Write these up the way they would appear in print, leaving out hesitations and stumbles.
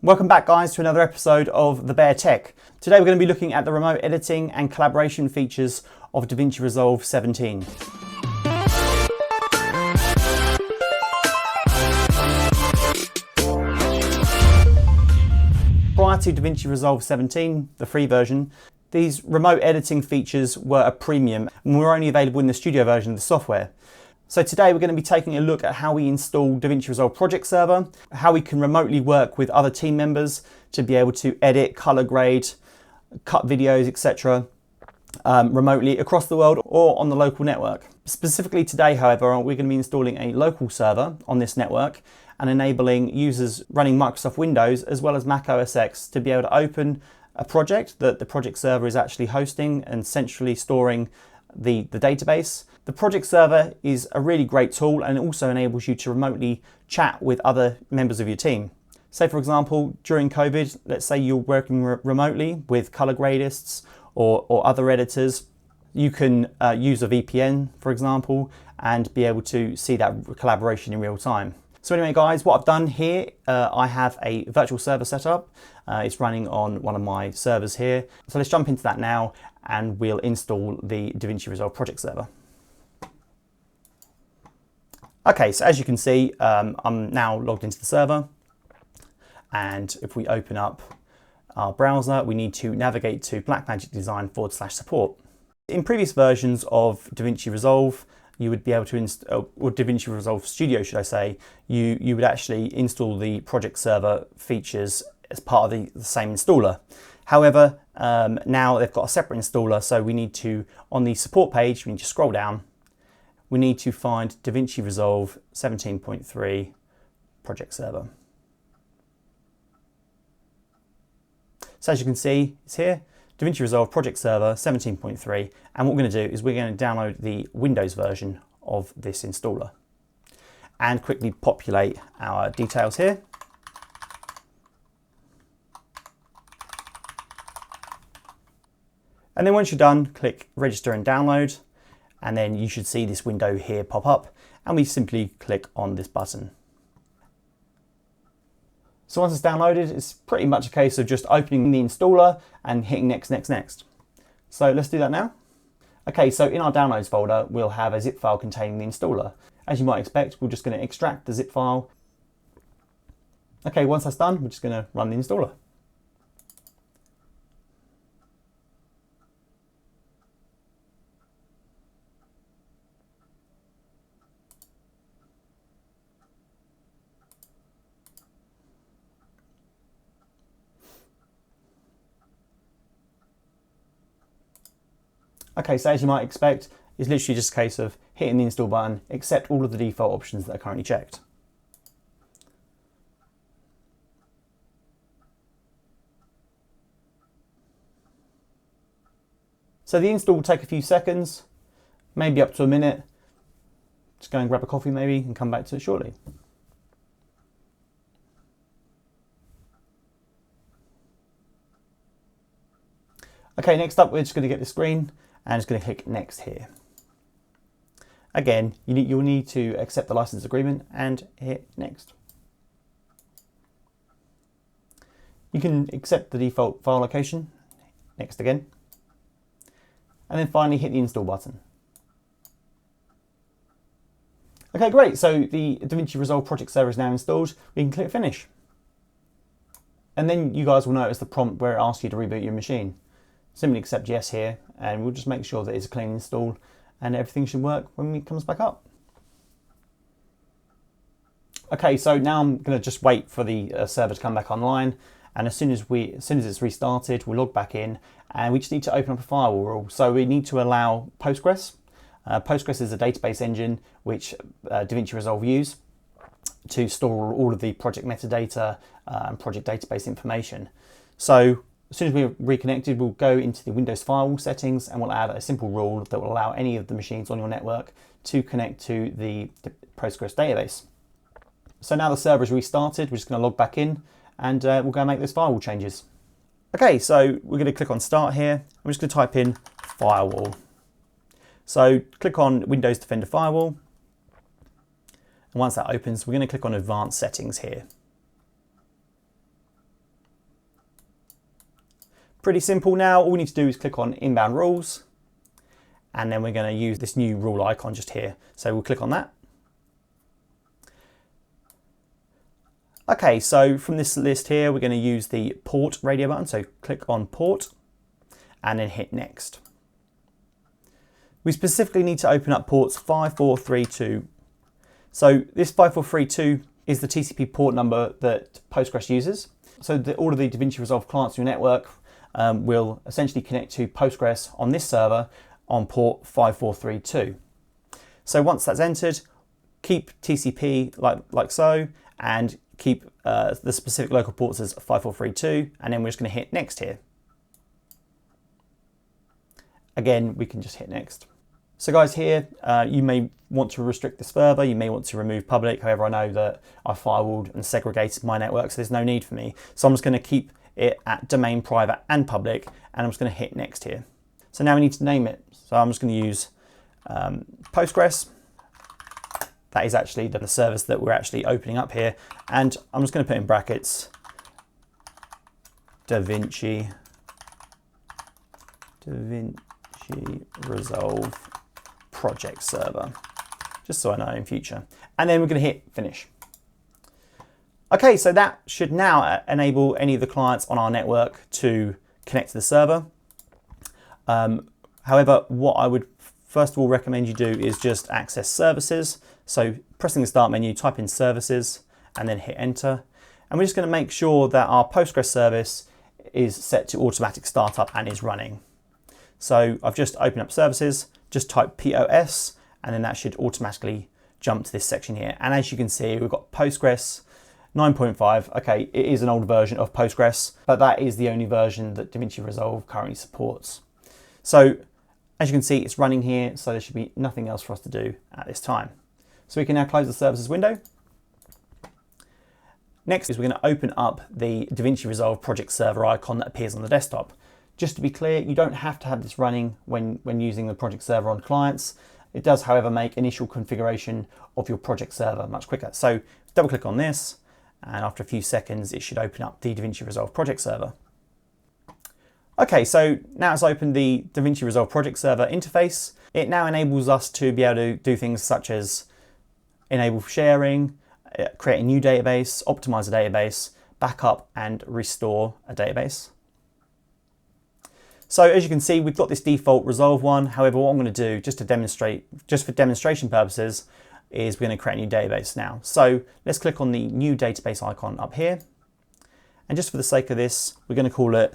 Welcome back guys to another episode of The Bear Tech. Today we're going to be looking at the remote editing and collaboration features of Davinci Resolve 17. Prior to Davinci Resolve 17, the free version, these remote editing features were a premium and were only available in the studio version of the software. So today we're going to be taking a look at how we install Davinci Resolve Project Server, how we can remotely work with other team members to be able to edit, color grade, cut videos, etc. Remotely across the world or on the local network. Specifically today, however, we're going to be installing a local server on this network and enabling users running Microsoft Windows as well as Mac OS X to be able to open a project that the project server is actually hosting and centrally storing the database. The project server is a really great tool and it also enables you to remotely chat with other members of your team. Say for example, during COVID, let's say you're working remotely with color gradists or other editors. You can use a VPN, for example, and be able to see that collaboration in real time. So anyway guys, what I've done here, I have a virtual server set up. It's running on one of my servers here. So let's jump into that now and we'll install the Davinci Resolve Project Server. Okay, so as you can see, I'm now logged into the server. And if we open up our browser, we need to navigate to Blackmagic Design/support. In previous versions of Davinci Resolve, you would be able to install, or Davinci Resolve Studio, should I say, you would actually install the project server features as part of the same installer. However, now they've got a separate installer, so we need to, on the support page, we need to scroll down. We need to find Davinci Resolve 17.3 Project Server. So as you can see, it's here, Davinci Resolve Project Server 17.3, and what we're going to do is we're going to download the Windows version of this installer and quickly populate our details here. And then once you're done, click Register and Download, and then you should see this window here pop up, and we simply click on this button. So once it's downloaded, it's pretty much a case of just opening the installer and hitting next, next, next. So let's do that now. Okay, so in our downloads folder, we'll have a zip file containing the installer. As you might expect, we're just going to extract the zip file. Okay, once that's done, we're just going to run the installer. Okay, so as you might expect, it's literally just a case of hitting the install button, accept all of the default options that are currently checked. So the install will take a few seconds, maybe up to a minute. Just go and grab a coffee maybe and come back to it shortly. Okay, next up we're just going to get the screen and just going to click next here. Again, you'll need to accept the license agreement and hit next. You can accept the default file location, next again, and then finally hit the install button. Okay, great, so the Davinci Resolve Project Server is now installed. We can click finish. And then you guys will notice the prompt where it asks you to reboot your machine. Simply accept yes here, and we'll just make sure that it's a clean install and everything should work when it comes back up. Okay, so now I'm going to just wait for the server to come back online, and as soon as it's restarted, we'll log back in, and we just need to open up a firewall rule. So we need to allow Postgres. Postgres is a database engine which Davinci Resolve use to store all of the project metadata and project database information. So as soon as we're reconnected, we'll go into the Windows firewall settings and we'll add a simple rule that will allow any of the machines on your network to connect to the Postgres database. So now the server is restarted, we're just going to log back in and we'll go and make those firewall changes. Okay, so we're going to click on Start here. I'm just going to type in Firewall. So click on Windows Defender Firewall. And once that opens, we're going to click on Advanced Settings here. Pretty simple now. All we need to do is click on inbound rules, and then we're going to use this new rule icon just here. So we'll click on that. Okay, so from this list here, we're going to use the port radio button. So click on port and then hit next. We specifically need to open up ports 5432. So this 5432 is the TCP port number that Postgres uses. So all of the Davinci Resolve clients in your network will essentially connect to Postgres on this server on port 5432. So once that's entered, keep TCP like so, and keep the specific local ports as 5432, and then we're just going to hit next here. Again, we can just hit next. So guys, here you may want to restrict this further, you may want to remove public. However, I know that I firewalled and segregated my network, so there's no need for me. So I'm just going to keep it at domain private and public, and I'm just going to hit next here. So now we need to name it. So I'm just going to use Postgres. That is actually the service that we're actually opening up here. And I'm just going to put in brackets Davinci Resolve Project Server, just so I know in future. And then we're going to hit finish. Okay, so that should now enable any of the clients on our network to connect to the server. However, what I would first of all recommend you do is just access services. So pressing the start menu, type in services and then hit enter. And we're just going to make sure that our Postgres service is set to automatic startup and is running. So I've just opened up services, just type POS, and then that should automatically jump to this section here. And as you can see, we've got Postgres 9.5. Okay, it is an old version of Postgres, but that is the only version that Davinci Resolve currently supports. So as you can see, it's running here, so there should be nothing else for us to do at this time. So we can now close the services window. Next is we're going to open up the Davinci Resolve Project Server icon that appears on the desktop. Just to be clear, you don't have to have this running when using the project server on clients. It does, however, make initial configuration of your project server much quicker. So double click on this, and after a few seconds, it should open up the Davinci Resolve Project Server. Okay, so now it's opened the Davinci Resolve Project Server interface. It now enables us to be able to do things such as enable sharing, create a new database, optimize a database, backup and restore a database. So as you can see, we've got this default Resolve one. However, what I'm going to do just to demonstrate, just for demonstration purposes, is we're going to create a new database now. So let's click on the new database icon up here. And just for the sake of this, we're going to call it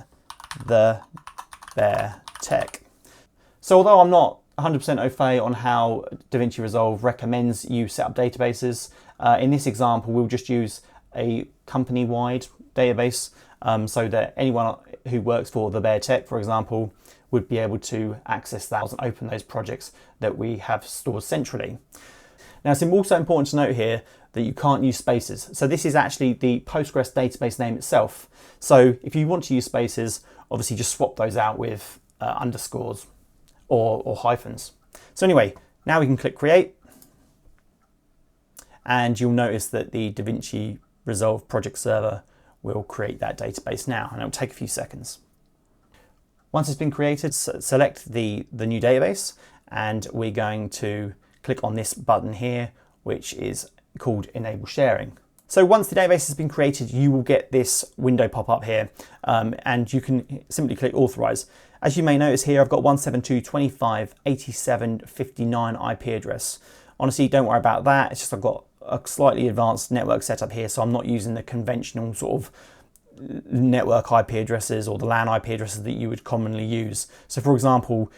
the Bear Tech. So although I'm not 100% au fait on how Davinci Resolve recommends you set up databases, in this example, we'll just use a company-wide database so that anyone who works for the Bear Tech, for example, would be able to access that and open those projects that we have stored centrally. Now, it's also important to note here that you can't use spaces. So this is actually the Postgres database name itself. So if you want to use spaces, obviously just swap those out with underscores or hyphens. So anyway, now we can click create, and you'll notice that the Davinci Resolve Project Server will create that database now, and it'll take a few seconds. Once it's been created, select the new database, and we're going to click on this button here, which is called Enable Sharing. So once the database has been created, you will get this window pop up here, and you can simply click Authorize. As you may notice here, I've got 172.25.87.59 IP address. Honestly, don't worry about that. It's just I've got a slightly advanced network setup here, so I'm not using the conventional sort of network IP addresses or the LAN IP addresses that you would commonly use. So for example,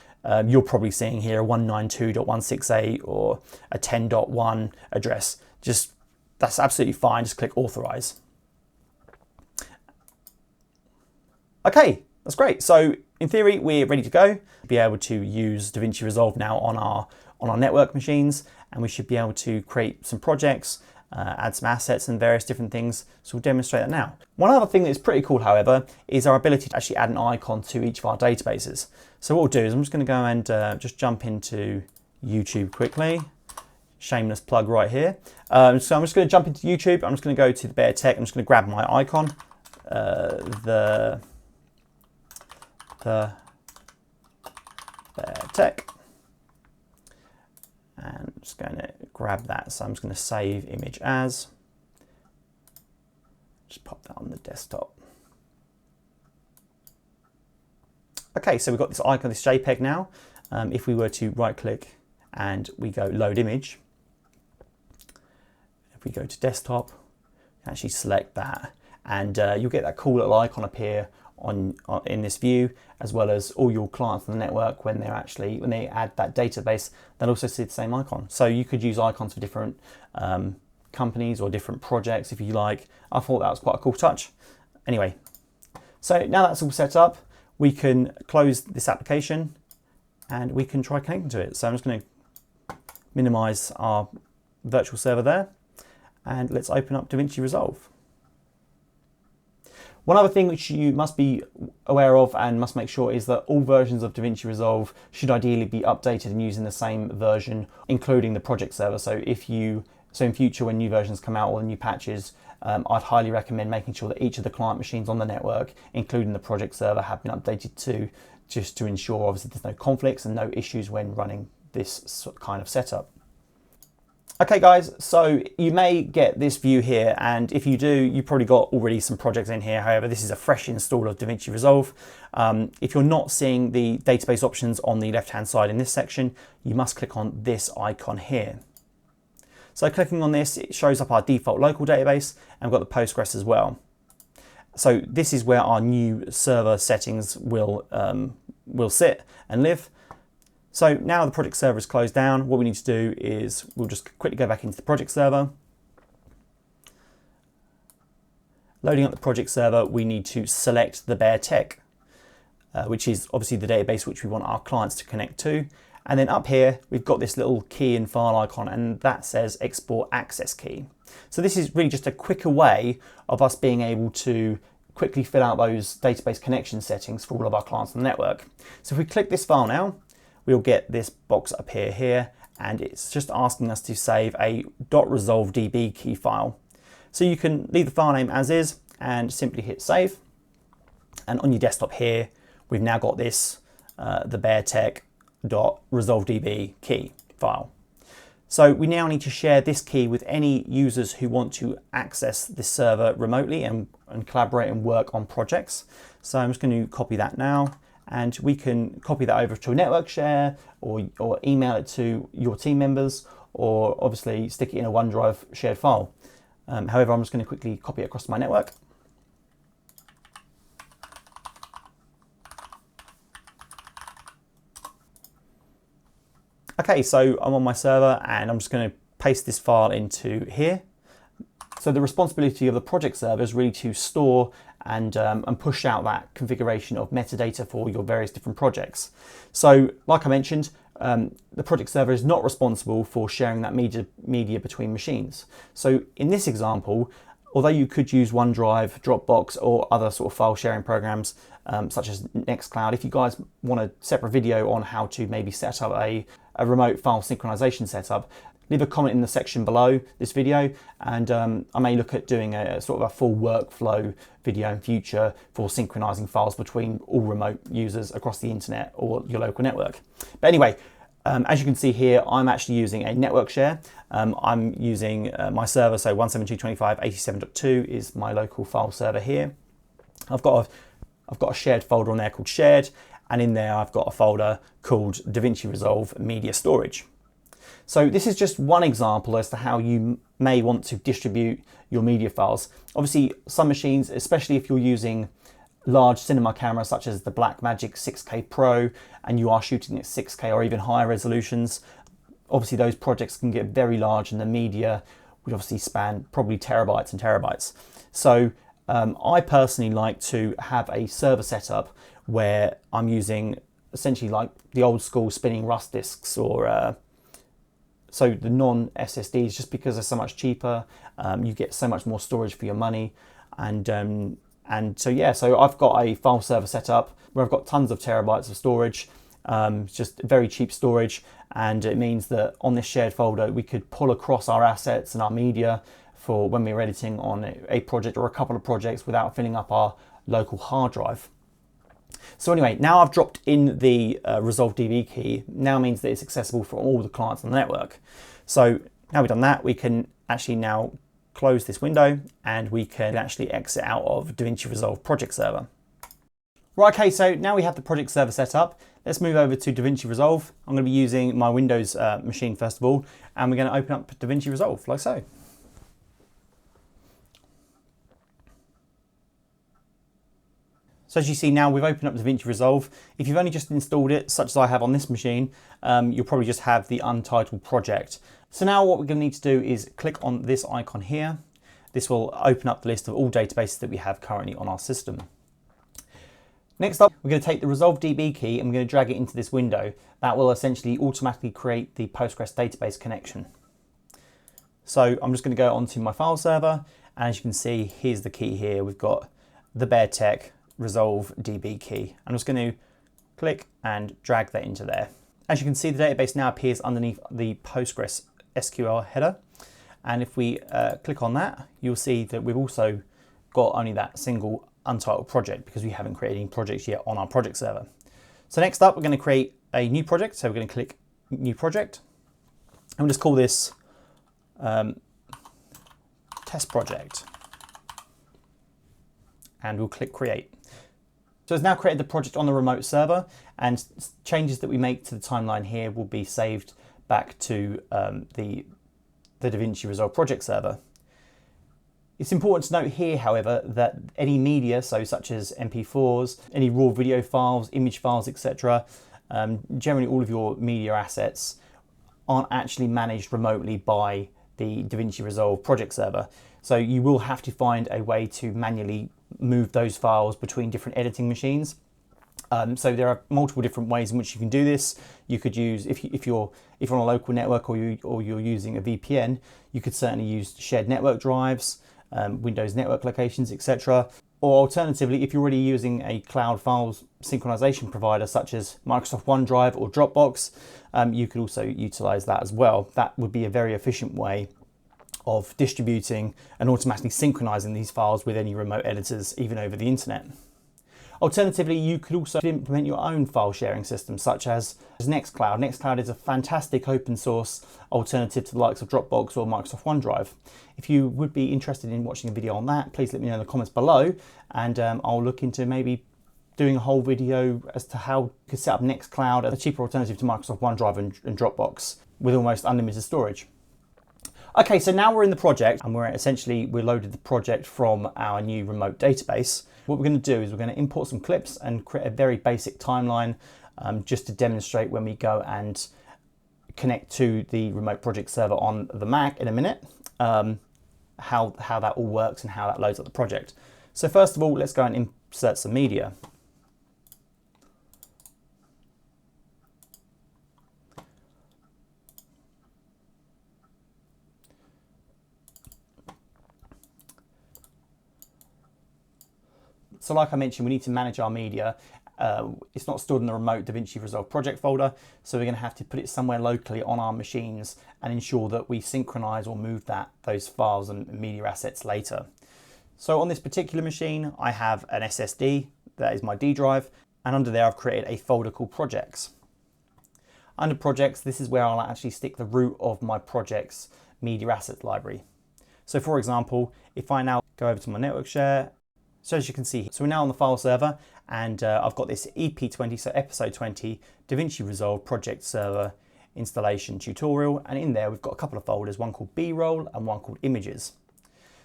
you're probably seeing here a 192.168 or a 10.1 address. Just that's absolutely fine. Just click Authorize. Okay, that's great. So in theory, we're ready to go. Be able to use Davinci Resolve now on our network machines, and we should be able to create some projects, add some assets and various different things. So we'll demonstrate that now. One other thing that's pretty cool, however, is our ability to actually add an icon to each of our databases. So what we'll do is I'm just going to go and just jump into YouTube quickly. Shameless plug right here. So I'm just going to jump into YouTube. I'm just going to go to the Bear Tech. I'm just going to grab my icon, the the tech. And I'm just going to grab that. So I'm just going to save image as. Just pop that on the desktop. Okay, so we've got this icon, this JPEG now. If we were to right click and we go load image, if we go to desktop, actually select that, and you'll get that cool little icon appear in this view, as well as all your clients on the network when they add that database, they'll also see the same icon. So you could use icons for different companies or different projects if you like. I thought that was quite a cool touch. Anyway, so now that's all set up, we can close this application and we can try connecting to it. So I'm just going to minimize our virtual server there, and let's open up Davinci Resolve. One other thing which you must be aware of and must make sure is that all versions of Davinci Resolve should ideally be updated and using the same version, including the project server. So in future when new versions come out or new patches, I'd highly recommend making sure that each of the client machines on the network, including the project server, have been updated too, just to ensure obviously there's no conflicts and no issues when running this kind of setup. Okay guys, so you may get this view here, and if you do, you probably got already some projects in here. However, this is a fresh install of Davinci Resolve. If you're not seeing the database options on the left-hand side in this section, you must click on this icon here. So clicking on this, it shows up our default local database, and we've got the Postgres as well. So this is where our new server settings will sit and live. So now the project server is closed down, what we need to do is we'll just quickly go back into the project server. Loading up the project server, we need to select the bare tech, which is obviously the database which we want our clients to connect to. And then up here, we've got this little key and file icon, and that says export access key. So this is really just a quicker way of us being able to quickly fill out those database connection settings for all of our clients on the network. So if we click this file now, we'll get this box appear here, and it's just asking us to save a .resolvedb key file. So you can leave the file name as is and simply hit save. And on your desktop here, we've now got this, the bare tech .resolvedb key file. So we now need to share this key with any users who want to access this server remotely and collaborate and work on projects. So I'm just going to copy that now, and we can copy that over to a network share or email it to your team members, or obviously stick it in a OneDrive shared file. However, I'm just going to quickly copy it across my network. Okay, so I'm on my server and I'm just going to paste this file into here. So the responsibility of the project server is really to store and push out that configuration of metadata for your various different projects. So like I mentioned, the project server is not responsible for sharing that media between machines. So in this example, although you could use OneDrive, Dropbox, or other sort of file sharing programs such as Nextcloud, if you guys want a separate video on how to maybe set up a remote file synchronization setup, leave a comment in the section below this video, and I may look at doing a sort of a full workflow video in future for synchronizing files between all remote users across the internet or your local network. But anyway, as you can see here, I'm actually using a network share. I'm using my server, so 172.25.87.2 is my local file server here. I've got a shared folder on there called shared, and in there I've got a folder called Davinci Resolve Media Storage. So this is just one example as to how you may want to distribute your media files. Obviously, some machines, especially if you're using large cinema cameras such as the Blackmagic 6K Pro, and you are shooting at 6K or even higher resolutions, obviously those projects can get very large, and the media would obviously span probably terabytes and terabytes. So I personally like to have a server setup where I'm using essentially like the old school spinning rust disks, or so the non-SSDs, just because they're so much cheaper. You get so much more storage for your money, and so yeah, so I've got a file server set up where I've got tons of terabytes of storage, just very cheap storage, and it means that on this shared folder we could pull across our assets and our media for when we're editing on a project or a couple of projects without filling up our local hard drive. So anyway, now I've dropped in the Resolve DB key, now means that it's accessible for all the clients on the network. So now we've done that, we can actually now close this window and we can actually exit out of Davinci Resolve Project Server. Right, okay, so now we have the project server set up. Let's move over to Davinci Resolve. I'm going to be using my Windows machine first of all, and we're going to open up Davinci Resolve like so. So as you see now, we've opened up Davinci Resolve. If you've only just installed it, such as I have on this machine, you'll probably just have the untitled project. So now what we're going to need to do is click on this icon here. This will open up the list of all databases that we have currently on our system. Next up, we're going to take the Resolve DB key and we're going to drag it into this window. That will essentially automatically create the Postgres database connection. So I'm just going to go onto my file server, and as you can see, here's the key here. We've got the BearTech Resolve DB key. I'm just going to click and drag that into there. As you can see, the database now appears underneath the Postgres SQL header. And if we click on that, you'll see that we've also got only that single untitled project because we haven't created any projects yet on our project server. So next up, we're going to create a new project. So we're going to click New Project. And we'll just call this Test Project. And we'll click Create. So it's now created the project on the remote server, and changes that we make to the timeline here will be saved back to the Davinci Resolve Project Server. It's important to note here, however, that any media, so such as MP4s, any raw video files, image files, etc., generally all of your media assets aren't actually managed remotely by the Davinci Resolve Project Server. So you will have to find a way to manually move those files between different editing machines. So there are multiple different ways in which you can do this. You could use, if you're on a local network or you're using a VPN, you could certainly use shared network drives, Windows network locations, etc. Or alternatively, if you're already using a cloud files synchronization provider such as Microsoft OneDrive or Dropbox, you could also utilize that as well. That would be a very efficient way of distributing and automatically synchronizing these files with any remote editors, even over the internet. Alternatively, you could also implement your own file sharing system, such as Nextcloud. Nextcloud is a fantastic open source alternative to the likes of Dropbox or Microsoft OneDrive. If you would be interested in watching a video on that, please let me know in the comments below, and I'll look into maybe doing a whole video as to how you could set up Nextcloud as a cheaper alternative to Microsoft OneDrive and Dropbox with almost unlimited storage. Okay, so now we're in the project and we're loaded the project from our new remote database. What we're going to do is we're going to import some clips and create a very basic timeline just to demonstrate when we go and connect to the remote project server on the Mac in a minute, how that all works and how that loads up the project. So first of all, let's go and insert some media. So like I mentioned, we need to manage our media. It's not stored in the remote Davinci Resolve project folder, so we're going to have to put it somewhere locally on our machines and ensure that we synchronize or move those files and media assets later. So on this particular machine, I have an SSD, that is my D drive, and under there I've created a folder called Projects. Under Projects, this is where I'll actually stick the root of my project's media assets library. So for example, if I now go over to my network share, so as you can see, so we're now on the file server, and I've got this EP20, so episode 20, Davinci Resolve Project Server installation tutorial, and in there we've got a couple of folders, one called B-roll and one called images.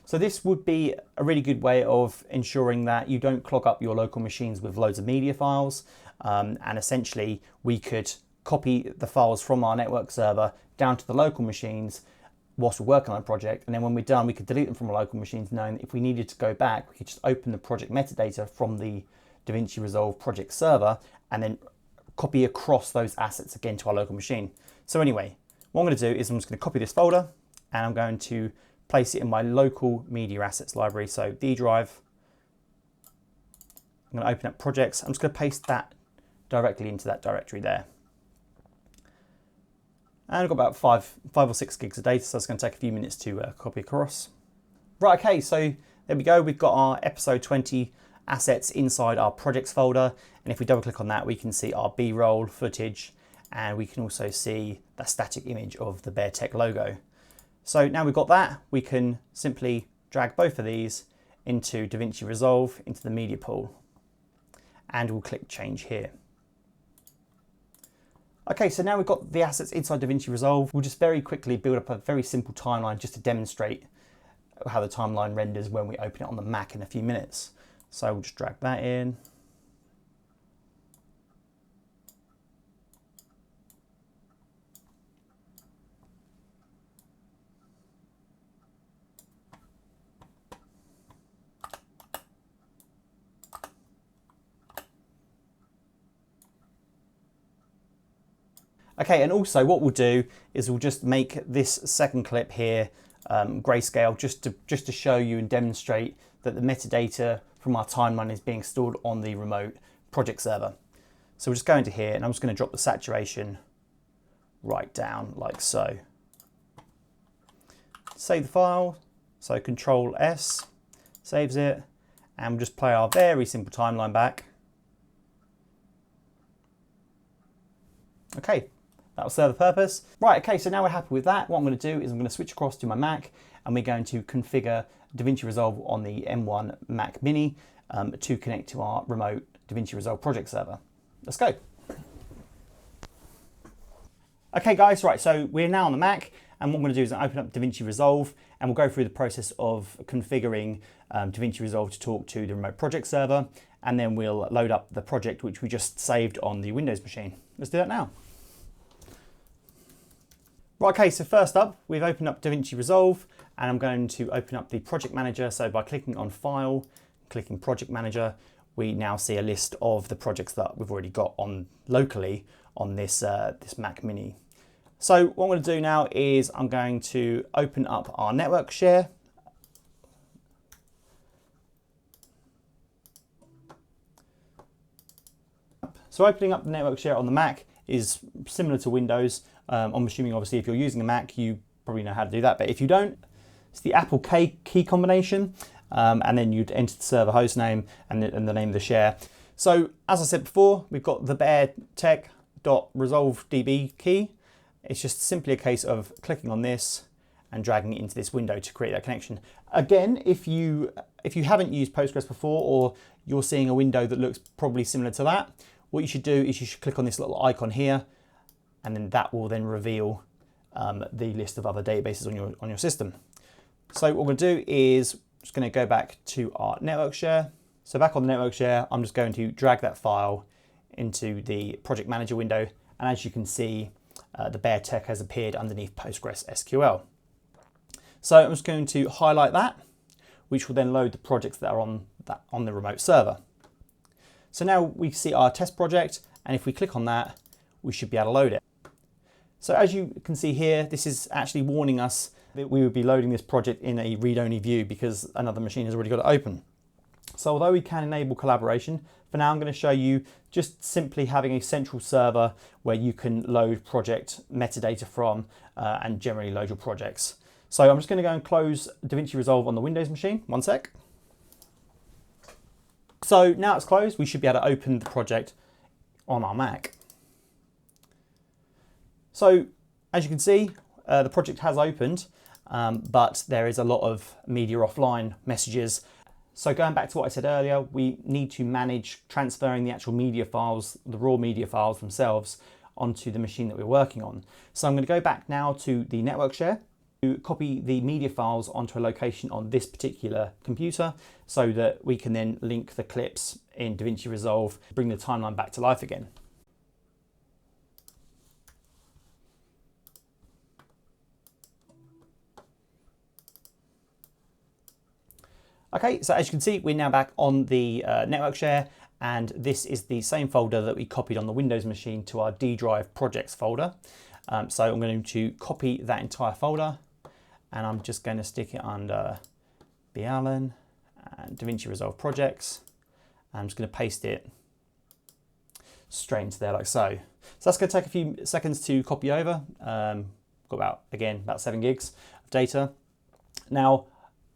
So this would be a really good way of ensuring that you don't clog up your local machines with loads of media files, and essentially we could copy the files from our network server down to the local machines whilst we're working on a project, and then when we're done we could delete them from our local machines, knowing that if we needed to go back we could just open the project metadata from the Davinci Resolve project server and then copy across those assets again to our local machine. So anyway, what I'm going to do is I'm just going to copy this folder and I'm going to place it in my local media assets library, so D drive. I'm going to open up projects. I'm just going to paste that directly into that directory there. And I've got about 5 or 6 gigs of data, so it's going to take a few minutes to copy across. Right, okay, so there we go. We've got our episode 20 assets inside our projects folder. And if we double click on that, we can see our B-roll footage, and we can also see the static image of the Bear Tech logo. So now we've got that, we can simply drag both of these into Davinci Resolve, into the media pool, and we'll click change here. Okay, so now we've got the assets inside Davinci Resolve. We'll just very quickly build up a very simple timeline just to demonstrate how the timeline renders when we open it on the Mac in a few minutes. So we'll just drag that in. Okay, and also what we'll do is we'll just make this second clip here grayscale just to show you and demonstrate that the metadata from our timeline is being stored on the remote project server. So we'll just go into here, and I'm just going to drop the saturation right down like so. Save the file, so Control S, saves it, and we'll just play our very simple timeline back. Okay. That'll serve the purpose. Right, okay, so now we're happy with that. What I'm going to do is I'm going to switch across to my Mac, and we're going to configure Davinci Resolve on the M1 Mac Mini to connect to our remote Davinci Resolve project server. Let's go. Okay guys, right, so we're now on the Mac, and what I'm going to do is open up Davinci Resolve, and we'll go through the process of configuring Davinci Resolve to talk to the remote project server, and then we'll load up the project which we just saved on the Windows machine. Let's do that now. Right, okay, so first up, we've opened up Davinci Resolve, and I'm going to open up the project manager. So by clicking on File, clicking Project Manager, we now see a list of the projects that we've already got on locally on this, this Mac Mini. So what I'm going to do now is I'm going to open up our network share. So opening up the network share on the Mac is similar to Windows. I'm assuming obviously if you're using a Mac, you probably know how to do that, but if you don't, it's the Apple key combination, and then you'd enter the server host name and the name of the share. So as I said before, we've got the Bear Tech.resolvedb key. It's just simply a case of clicking on this and dragging it into this window to create that connection. Again, if you haven't used Postgres before, or you're seeing a window that looks probably similar to that, what you should do is you should click on this little icon here, and then that will then reveal the list of other databases on your system. So what we're going to do is just going to go back to our network share. So back on the network share, I'm just going to drag that file into the project manager window, and as you can see, the Bear Tech has appeared underneath Postgres SQL. So I'm just going to highlight that, which will then load the projects that are on the remote server. So now we see our test project, and if we click on that, we should be able to load it. So as you can see here, this is actually warning us that we would be loading this project in a read-only view because another machine has already got it open. So although we can enable collaboration, for now I'm going to show you just simply having a central server where you can load project metadata from and generally load your projects. So I'm just going to go and close Davinci Resolve on the Windows machine. One sec. So now it's closed, we should be able to open the project on our Mac. So as you can see, the project has opened, but there is a lot of media offline messages. So going back to what I said earlier, we need to manage transferring the actual media files, the raw media files themselves, onto the machine that we're working on. So I'm going to go back now to the network share to copy the media files onto a location on this particular computer so that we can then link the clips in Davinci Resolve, bring the timeline back to life again. Okay, so as you can see, we're now back on the network share, and this is the same folder that we copied on the Windows machine to our D drive projects folder. So I'm going to copy that entire folder, and I'm just going to stick it under B. Allen and Davinci Resolve projects. And I'm just going to paste it straight into there like so. So that's going to take a few seconds to copy over. Got about 7 gigs of data. Now,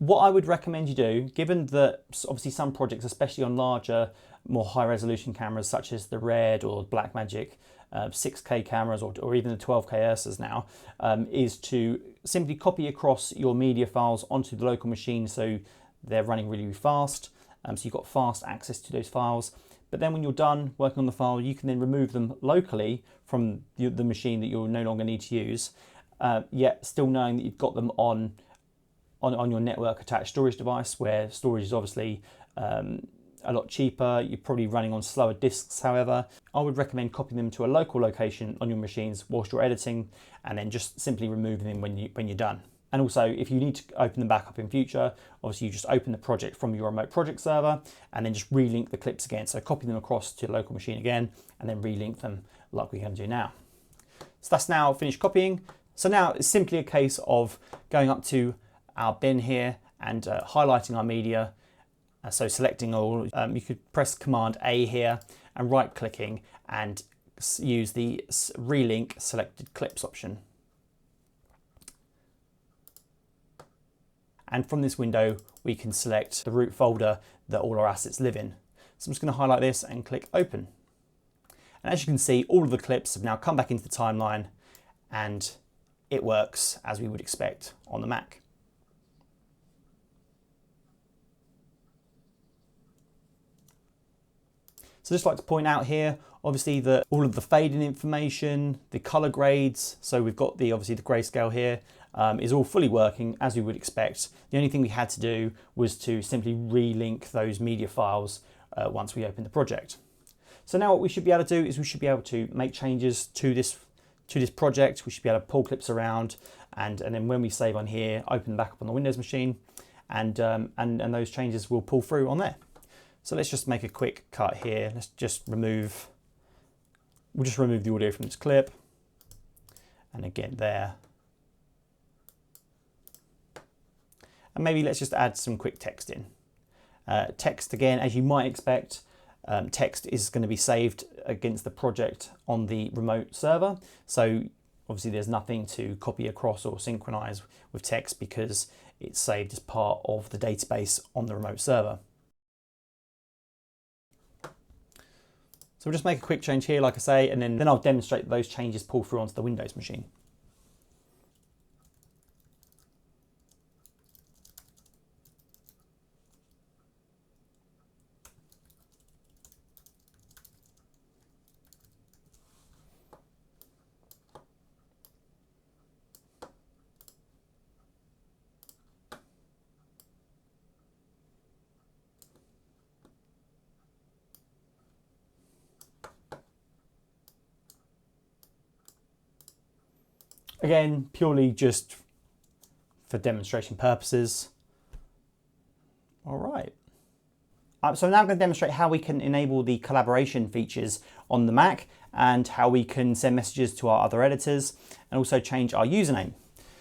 What I would recommend you do, given that obviously some projects, especially on larger, more high resolution cameras such as the Red or Blackmagic 6K cameras or even the 12K Ursas now, is to simply copy across your media files onto the local machine so they're running really fast. So you've got fast access to those files. But then when you're done working on the file, you can then remove them locally from the machine that you'll no longer need to use, yet still knowing that you've got them on your network attached storage device, where storage is obviously a lot cheaper. You're probably running on slower disks. However, I would recommend copying them to a local location on your machines whilst you're editing, and then just simply removing them when you're done. And also, if you need to open them back up in future, obviously you just open the project from your remote project server and then just relink the clips again. So copy them across to your local machine again and then relink them like we're going to do now. So that's now finished copying. So now it's simply a case of going up to our bin here and highlighting our media. So selecting all, you could press Command A here and right clicking and use the relink selected clips option. And from this window, we can select the root folder that all our assets live in. So I'm just going to highlight this and click open. And as you can see, all of the clips have now come back into the timeline and it works as we would expect on the Mac. So just like to point out here, obviously that all of the fading information, the color grades, so we've got obviously the grayscale here, is all fully working as we would expect. The only thing we had to do was to simply relink those media files once we open the project. So now what we should be able to do is we should be able to make changes to this project. We should be able to pull clips around, and then when we save on here, open back up on the Windows machine, and those changes will pull through on there. So let's just make a quick cut here. Let's just remove, we'll just remove the audio from this clip, and again there. And maybe let's just add some quick text in. Text, again, as you might expect, text is going to be saved against the project on the remote server. So obviously there's nothing to copy across or synchronize with text because it's saved as part of the database on the remote server. So we'll just make a quick change here, like I say, and then I'll demonstrate that those changes pull through onto the Windows machine. Again, purely just for demonstration purposes. All right. So now I'm going to demonstrate how we can enable the collaboration features on the Mac and how we can send messages to our other editors and also change our username.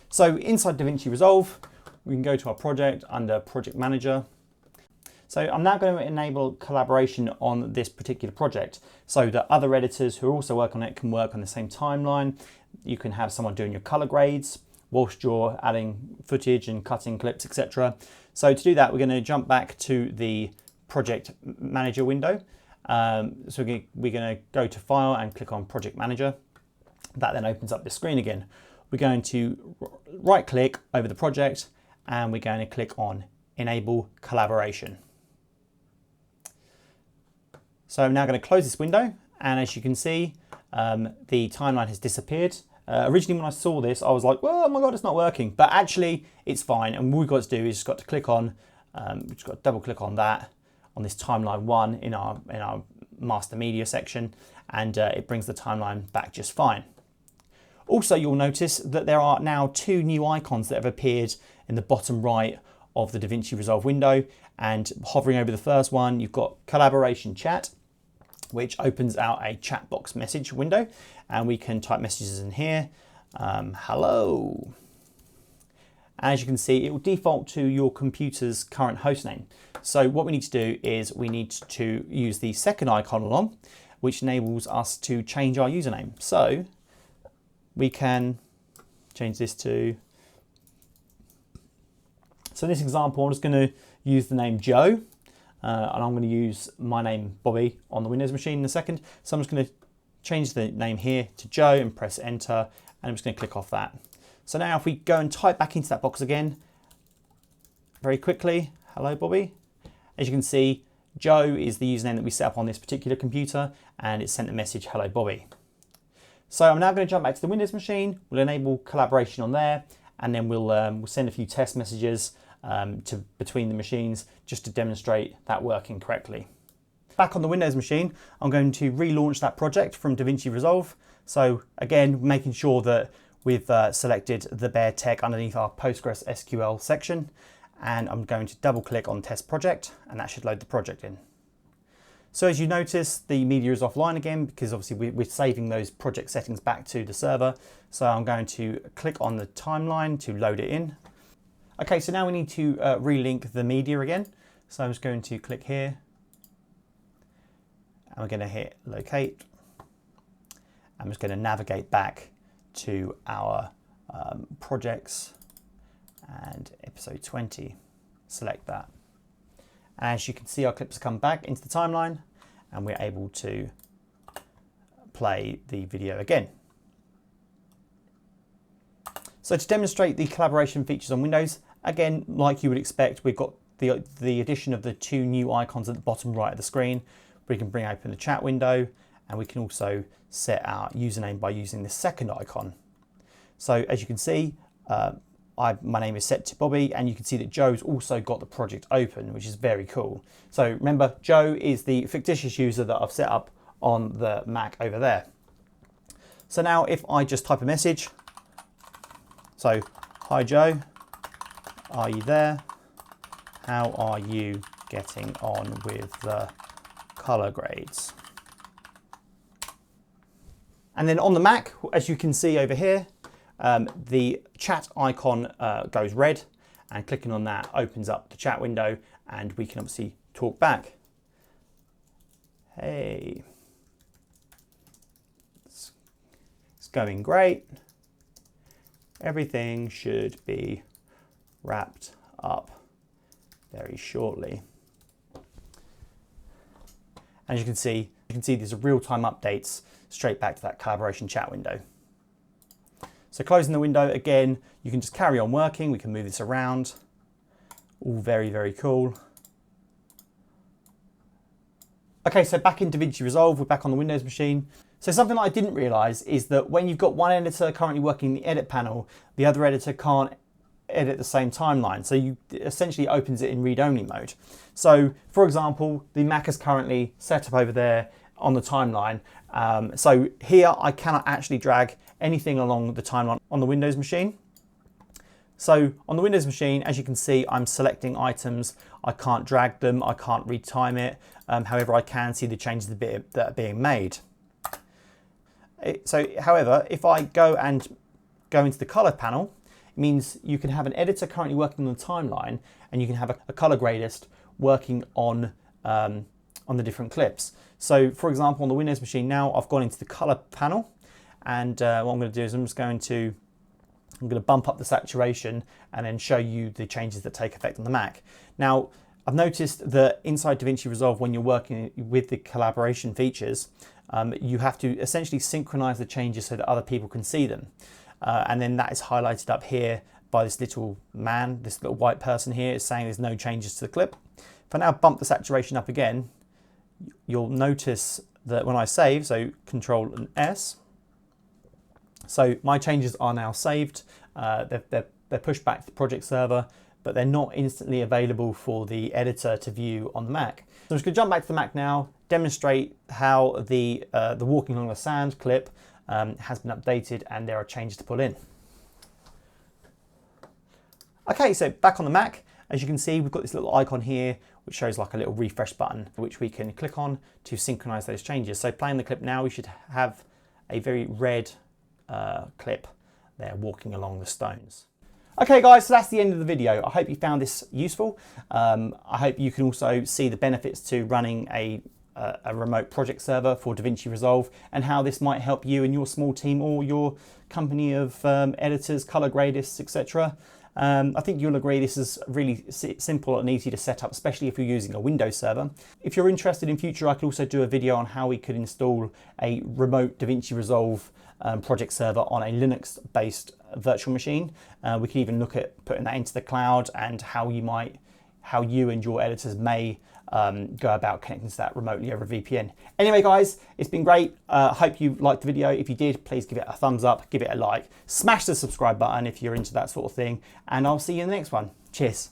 So inside Davinci Resolve, we can go to our project under Project Manager. So I'm now going to enable collaboration on this particular project so that other editors who also work on it can work on the same timeline. You can have someone doing your color grades whilst you're adding footage and cutting clips, etc. So to do that, we're going to jump back to the Project Manager window. So we're going to go to File and click on Project Manager. That then opens up the screen again. We're going to right click over the project and we're going to click on Enable Collaboration. So I'm now going to close this window, and as you can see, the timeline has disappeared. Originally when I saw this, I was like, well, oh my God, it's not working. But actually, it's fine. And what we've got to do is just got to click on, we've just got to double click on that, on this timeline 1 in our master media section, and it brings the timeline back just fine. Also, you'll notice that there are now 2 new icons that have appeared in the bottom right of the Davinci Resolve window, and hovering over the first one, you've got Collaboration Chat, which opens out a chat box message window, and we can type messages in here. Hello. As you can see, it will default to your computer's current hostname. So what we need to do is we need to use the second icon along, which enables us to change our username. So we can change this to So in this example, I'm just going to use the name Joe, and I'm going to use my name Bobby on the Windows machine in a second. So I'm just going to change the name here to Joe and press enter, and I'm just going to click off that. So now if we go and type back into that box again, very quickly, hello Bobby. As you can see, Joe is the username that we set up on this particular computer, and it sent the message, hello Bobby. So I'm now going to jump back to the Windows machine. We'll enable collaboration on there, and then we'll send a few test messages between the machines just to demonstrate that working correctly. Back on the Windows machine, I'm going to relaunch that project from Davinci Resolve. So again, making sure that we've selected the bare tech underneath our Postgres SQL section, and I'm going to double click on test project, and that should load the project in. So as you notice, the media is offline again because obviously we're saving those project settings back to the server. So I'm going to click on the timeline to load it in. Okay, so now we need to relink the media again. So I'm just going to click here, and we're going to hit locate. I'm just going to navigate back to our projects and episode 20. Select that. As you can see, our clips come back into the timeline, and we're able to play the video again. So to demonstrate the collaboration features on Windows, again, like you would expect, we've got the addition of the two new icons at the bottom right of the screen. We can bring open the chat window, and we can also set our username by using the second icon. So as you can see, my name is set to Bobby, and you can see that Joe's also got the project open, which is very cool. So remember, Joe is the fictitious user that I've set up on the Mac over there. So now if I just type a message, so hi Joe, are you there? How are you getting on with the color grades? And then on the Mac, as you can see over here, the chat icon goes red, and clicking on that opens up the chat window, and we can obviously talk back. Hey, it's going great. Everything should be wrapped up very shortly. As you can see these are real-time updates straight back to that collaboration chat window. So closing the window again, you can just carry on working. We can move this around. All very, very cool. Okay, so back in Davinci Resolve, we're back on the Windows machine. So something that I didn't realize is that when you've got one editor currently working in the edit panel, the other editor can't edit the same timeline. So it essentially opens it in read-only mode. So for example, the Mac is currently set up over there on the timeline. So here I cannot actually drag anything along the timeline on the Windows machine. So on the Windows machine, as you can see, I'm selecting items. I can't drag them, I can't retime it. However, I can see the changes that are being made. However, if I go into the color panel, it means you can have an editor currently working on the timeline, and you can have a color gradist working on the different clips. So for example, on the Windows machine now, I've gone into the color panel, and what I'm going to do is I'm going to bump up the saturation and then show you the changes that take effect on the Mac. Now, I've noticed that inside Davinci Resolve, when you're working with the collaboration features, you have to essentially synchronize the changes so that other people can see them. And then that is highlighted up here by this little man, this little white person here is saying there's no changes to the clip. If I now bump the saturation up again, you'll notice that when I save, so Control and S, so my changes are now saved. They're pushed back to the project server, but they're not instantly available for the editor to view on the Mac. So I'm just going to jump back to the Mac now, demonstrate how the Walking Along the Sand clip has been updated, and there are changes to pull in. Okay, so back on the Mac, as you can see, we've got this little icon here which shows like a little refresh button which we can click on to synchronize those changes. So playing the clip now, we should have a very red clip there, Walking Along the Stones. Okay guys, so that's the end of the video. I hope you found this useful. I hope you can also see the benefits to running a remote project server for Davinci Resolve, and how this might help you and your small team or your company of editors, color gradists, etc. I think you'll agree this is really simple and easy to set up, especially if you're using a Windows server. If you're interested in future, I could also do a video on how we could install a remote Davinci Resolve project server on a Linux-based virtual machine. We could even look at putting that into the cloud and how you and your editors may go about connecting to that remotely over VPN. Anyway, guys, it's been great. Hope you liked the video. If you did, please give it a thumbs up, give it a like, smash the subscribe button if you're into that sort of thing, and I'll see you in the next one. Cheers.